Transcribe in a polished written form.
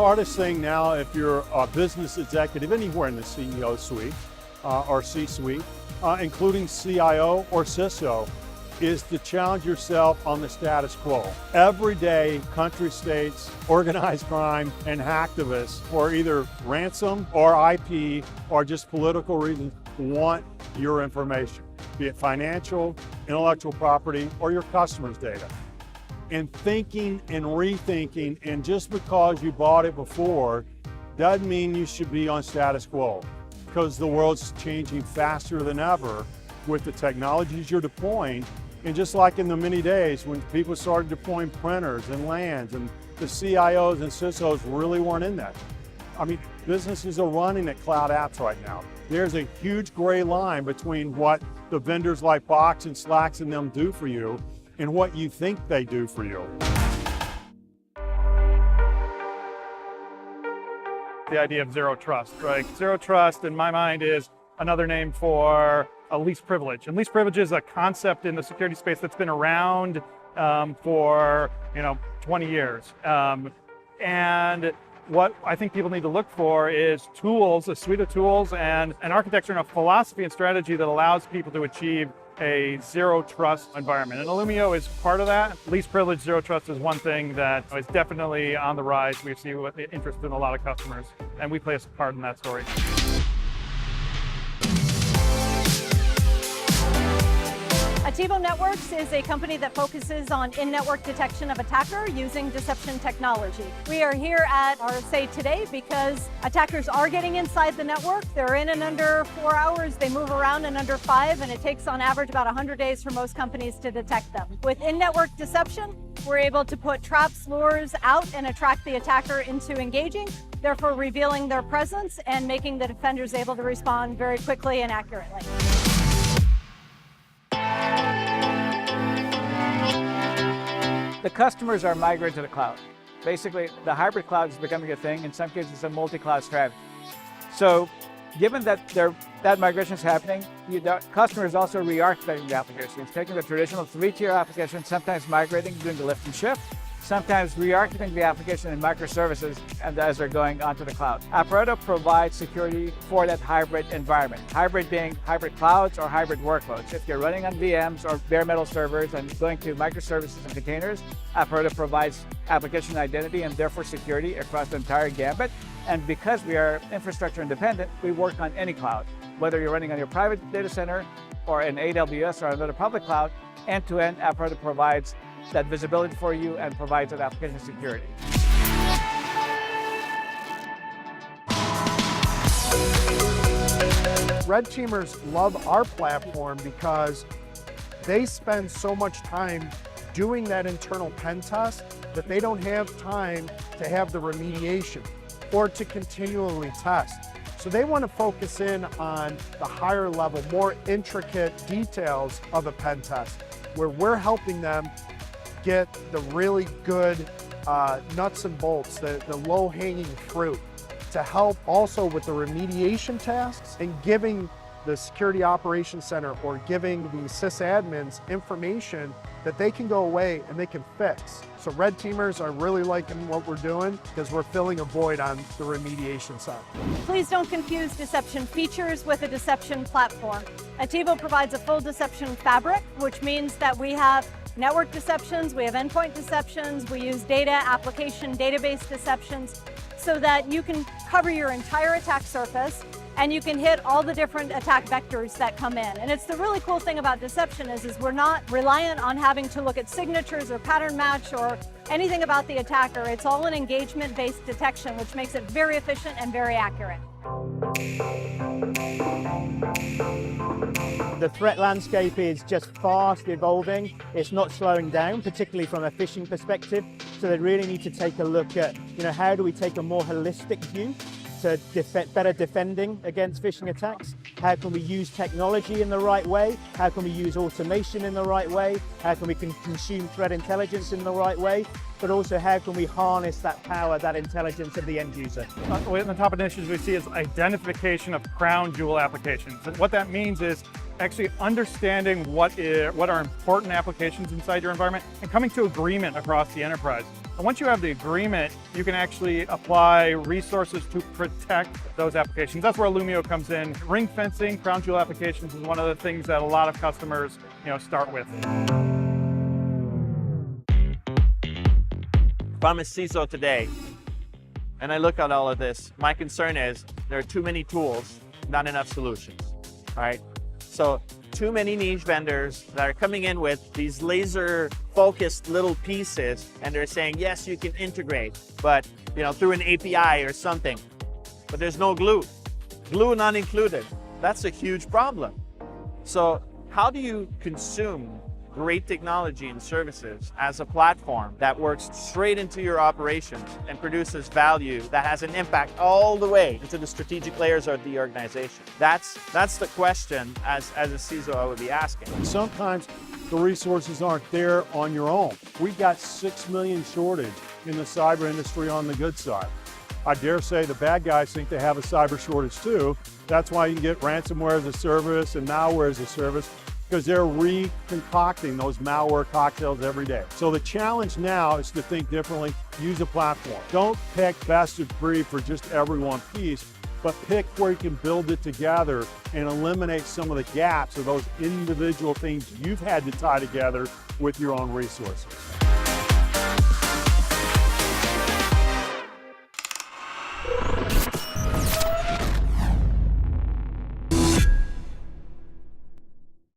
hardest thing now, if you're a business executive anywhere in the CEO suite or C-suite, including CIO or CISO, is to challenge yourself on the status quo. Every day, country states, organized crime, and hacktivists for either ransom or IP or just political reasons want your information, be it financial, intellectual property, or your customers' data. And thinking and rethinking, and just because you bought it before, doesn't mean you should be on status quo, because the world's changing faster than ever with the technologies you're deploying. And just like in the many days when people started deploying printers and LANs, and the CIOs and CISOs really weren't in that. I mean, businesses are running at cloud apps right now. There's a huge gray line between what the vendors like Box and Slacks and them do for you and what you think they do for you. The idea of zero trust, right? Zero trust in my mind is another name for a least privilege. And least privilege is a concept in the security space that's been around for 20 years. And what I think people need to look for is tools, a suite of tools and an architecture and a philosophy and strategy that allows people to achieve a zero trust environment. And Illumio is part of that. Least privilege, zero trust is one thing that is definitely on the rise. We see interest in a lot of customers, and we play a part in that story. Attivo Networks is a company that focuses on in-network detection of attacker using deception technology. We are here at RSA today because attackers are getting inside the network. They're in under 4 hours, they move around in under 5, and it takes on average about 100 days for most companies to detect them. With in-network deception, we're able to put traps, lures out and attract the attacker into engaging, therefore revealing their presence and making the defenders able to respond very quickly and accurately. The customers are migrating to the cloud. Basically, the hybrid cloud is becoming a thing. In some cases, it's a multi-cloud strategy. So given that that migration is happening, the customer is also re-architecting the application. It's taking the traditional 3-tier application, sometimes migrating, doing the lift and shift, sometimes re-architecting the application in microservices and as they're going onto the cloud. Aporeto provides security for that hybrid environment. Hybrid being hybrid clouds or hybrid workloads. If you're running on VMs or bare metal servers and going to microservices and containers, Aporeto provides application identity and therefore security across the entire gambit. And because we are infrastructure independent, we work on any cloud. Whether you're running on your private data center or in AWS or another public cloud, end-to-end Aporeto provides that visibility for you and provides that application security. Red teamers love our platform because they spend so much time doing that internal pen test that they don't have time to have the remediation or to continually test. So they want to focus in on the higher level, more intricate details of a pen test, where we're helping them get the really good nuts and bolts, the low-hanging fruit, to help also with the remediation tasks and giving the Security Operations Center or giving the sysadmins information that they can go away and they can fix. So red teamers are really liking what we're doing because we're filling a void on the remediation side. Please don't confuse deception features with a deception platform. Attivo provides a full deception fabric, which means that we have network deceptions, we have endpoint deceptions, we use data, application, database deceptions, so that you can cover your entire attack surface and you can hit all the different attack vectors that come in. And it's the really cool thing about deception is we're not reliant on having to look at signatures or pattern match or anything about the attacker. It's all an engagement-based detection, which makes it very efficient and very accurate. The threat landscape is just fast evolving. It's not slowing down, particularly from a phishing perspective. So they really need to take a look at, how do we take a more holistic view to better defending against phishing attacks? How can we use technology in the right way? How can we use automation in the right way? How can we consume threat intelligence in the right way? But also, how can we harness that power, that intelligence of the end user? One of the top initiatives we see is identification of crown jewel applications. And what that means is actually understanding what are important applications inside your environment and coming to agreement across the enterprise. And once you have the agreement, you can actually apply resources to protect those applications. That's where Illumio comes in. Ring fencing, crown jewel applications is one of the things that a lot of customers, start with. If I'm a CISO today and I look at all of this, my concern is there are too many tools, not enough solutions, all right? So too many niche vendors that are coming in with these laser focused little pieces, and they're saying, yes, you can integrate, but through an API or something, but there's no glue. Glue not included. That's a huge problem. So how do you consume great technology and services as a platform that works straight into your operations and produces value that has an impact all the way into the strategic layers of the organization? That's the question as a CISO I would be asking. Sometimes the resources aren't there on your own. We've got 6 million shortage in the cyber industry on the good side. I dare say the bad guys think they have a cyber shortage too. That's why you can get ransomware as a service and malware as a service, because they're reconcocting those malware cocktails every day. So the challenge now is to think differently, use a platform. Don't pick best of breed for just every one piece, but pick where you can build it together and eliminate some of the gaps of those individual things you've had to tie together with your own resources.